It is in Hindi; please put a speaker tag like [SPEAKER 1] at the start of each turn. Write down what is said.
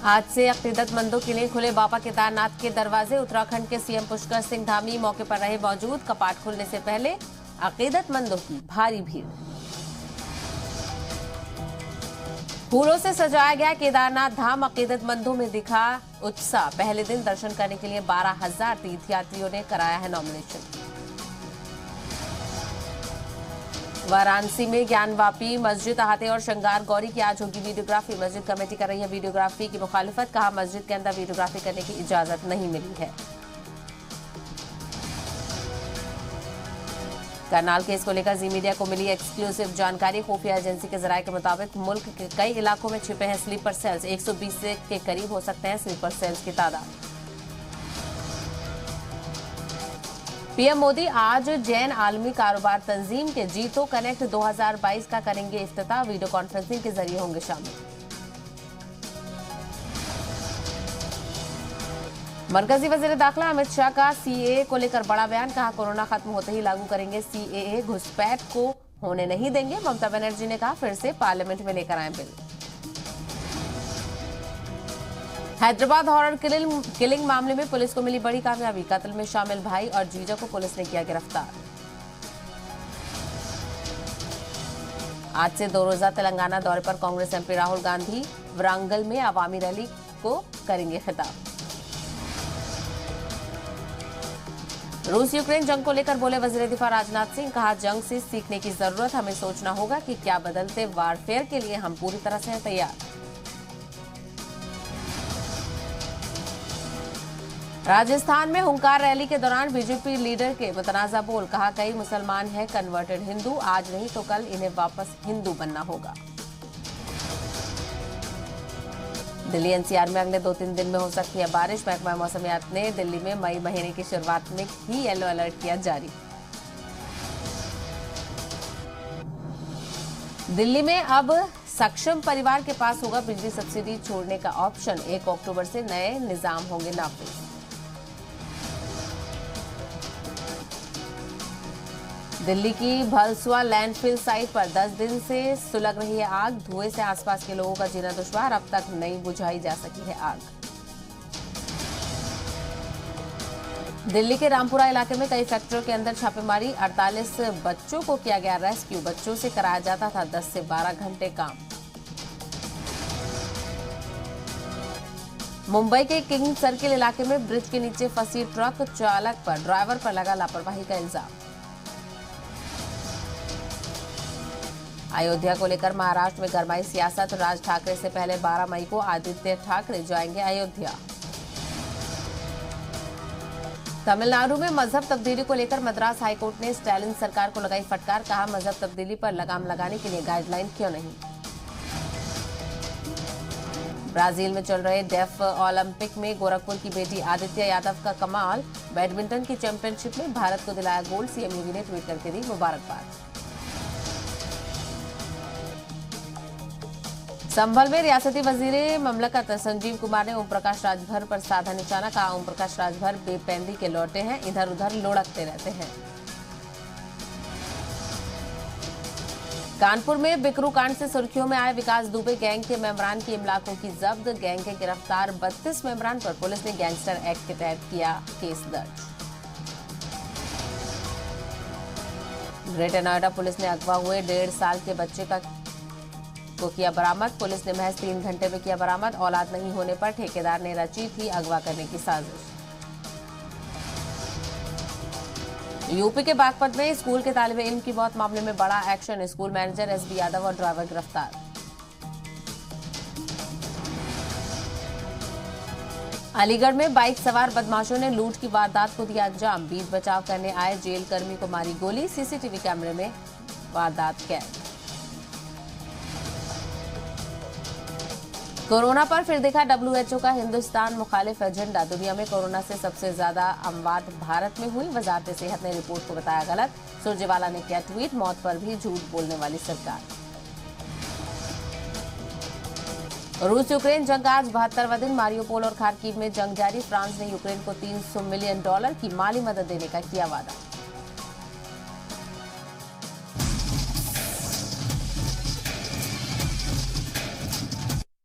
[SPEAKER 1] आज से अकीदतमंदों के लिए खुले बाबा केदारनाथ के दरवाजे। उत्तराखंड के सीएम पुष्कर सिंह धामी मौके पर रहे मौजूद। कपाट खुलने से पहले अकीदतमंदों की भारी भीड़। फूलों से सजाया गया केदारनाथ धाम। अकीदतमंदों में दिखा उत्साह। पहले दिन दर्शन करने के लिए 12,000 तीर्थयात्रियों ने कराया है नॉमिनेशन। वाराणसी में ज्ञानवापी मस्जिद अहाते और श्रृंगार गौरी की आज होगी वीडियोग्राफी। मस्जिद कमेटी कर रही है वीडियोग्राफी की मुखालिफत। कहा, मस्जिद के अंदर वीडियोग्राफी करने की इजाजत नहीं मिली है। करनाल केस को लेकर जी मीडिया को मिली एक्सक्लूसिव जानकारी। खुफिया एजेंसी के जराये के मुताबिक मुल्क के कई इलाकों में छिपे हैं स्लीपर सेल्स। 120 के करीब हो सकते हैं स्लीपर सेल्स की तादाद। पीएम मोदी आज जैन आलमी कारोबार तंजीम के जीतो कनेक्ट 2022 का करेंगे इफ्तिताह। वीडियो कॉन्फ्रेंसिंग के जरिए होंगे शामिल। मरकजी वजीर दाखिला अमित शाह का सीएए को लेकर बड़ा बयान। कहा, कोरोना खत्म होते ही लागू करेंगे सीएए। घुसपैठ को होने नहीं देंगे। ममता बनर्जी ने कहा, फिर से पार्लियामेंट में लेकर आए बिल। हैदराबाद हॉरर किलिंग मामले में पुलिस को मिली बड़ी कामयाबी। कत्ल में शामिल भाई और जीजा को पुलिस ने किया गिरफ्तार। आज से 2 रोजा तेलंगाना दौरे पर कांग्रेस एमपी राहुल गांधी वरांगल में अवामी रैली को करेंगे खिताब। रूस यूक्रेन जंग को लेकर बोले वजीर दिफा राजनाथ सिंह। कहा, जंग से सीखने की जरूरत। हमें सोचना होगा कि क्या बदलते वारफेयर के लिए हम पूरी तरह से तैयार। राजस्थान में हुंकार रैली के दौरान बीजेपी लीडर के मुतनाजा बोल। कहा, कई मुसलमान हैं कन्वर्टेड हिंदू। आज नहीं तो कल इन्हें वापस हिंदू बनना होगा। दिल्ली एनसीआर में अगले 2-3 दिन में हो सकती है बारिश। महकमा मौसमियात ने दिल्ली में मई महीने की शुरुआत में ही येलो अलर्ट किया जारी। दिल्ली में अब सक्षम परिवार के पास होगा बिजली सब्सिडी छोड़ने का ऑप्शन। 1 अक्टूबर से नए निजाम होंगे नाफिज। दिल्ली की भलसुआ लैंडफिल साइट पर 10 दिन से सुलग रही है आग। धुएं से आसपास के लोगों का जीना दुश्वार। अब तक नहीं बुझाई जा सकी है आग। दिल्ली के रामपुरा इलाके में कई फैक्ट्रियों के अंदर छापेमारी। 48 बच्चों को किया गया रेस्क्यू। बच्चों से कराया जाता था 10 से 12 घंटे काम। मुंबई के किंग सर्किल इलाके में ब्रिज के नीचे फंसी ट्रक चालक पर ड्राइवर पर लगा लापरवाही का इल्जाम। अयोध्या को लेकर महाराष्ट्र में गरमाई सियासत। राज ठाकरे से पहले 12 मई को आदित्य ठाकरे जाएंगे अयोध्या। तमिलनाडु में मजहब तब्दीली को लेकर मद्रास हाईकोर्ट ने स्टालिन सरकार को लगाई फटकार। कहा, मजहब तब्दीली पर लगाम लगाने के लिए गाइडलाइन क्यों नहीं। ब्राजील में चल रहे डेफ ओलंपिक में गोरखपुर की बेटी आदित्य यादव का कमाल। बैडमिंटन की चैंपियनशिप में भारत को दिलाया गोल्ड। सीएम योगी ने ट्वीट करके दी मुबारकबाद। संभल में रियासती वजीर ममलकत संजीव कुमार ने ओम प्रकाश राजभर पर साधा निशाना। कहा, ओम प्रकाश राजभर बेपैंदी के लौटे हैं, इधर उधर लुढ़कते रहते हैं। कानपुर में बिकरू कांड से सुर्खियों में आए विकास दुबे। गैंग के मेंबरान की इमलाकों की जब्त। गैंग के गिरफ्तार 32 मेंबरान पर पुलिस ने गैंगस्टर एक्ट के तहत किया केस दर्ज। ग्रेटर नोएडा पुलिस ने अगवा हुए 1.5 साल के बच्चे को किया बरामद। पुलिस ने महज 3 घंटे में किया बरामद। औलाद नहीं होने पर ठेकेदार ने रची थी अगवा करने की साजिश। यूपी के बागपत में स्कूल के तालिबे इल्म की मौत मामले में बड़ा action. School manager SB Yadav और ड्राइवर गिरफ्तार। अलीगढ़ में बाइक सवार बदमाशों ने लूट की वारदात को दिया अंजाम। बीच बचाव करने आए जेल कर्मी को मारी गोली। सीसीटीवी कैमरे में वारदात कैद। कोरोना पर फिर देखा डब्ल्यूएचओ का हिंदुस्तान मुखालिफ एजेंडा। दुनिया में कोरोना से सबसे ज्यादा अमवात भारत में हुई। वजारत सेहत ने रिपोर्ट को बताया गलत। सुरजेवाला ने किया ट्वीट, मौत पर भी झूठ बोलने वाली सरकार। रूस यूक्रेन जंग आज 72वां दिन। मारियोपोल और खार्किव में जंग जारी। फ्रांस ने यूक्रेन को $300 मिलियन की माली मदद देने का किया वादा।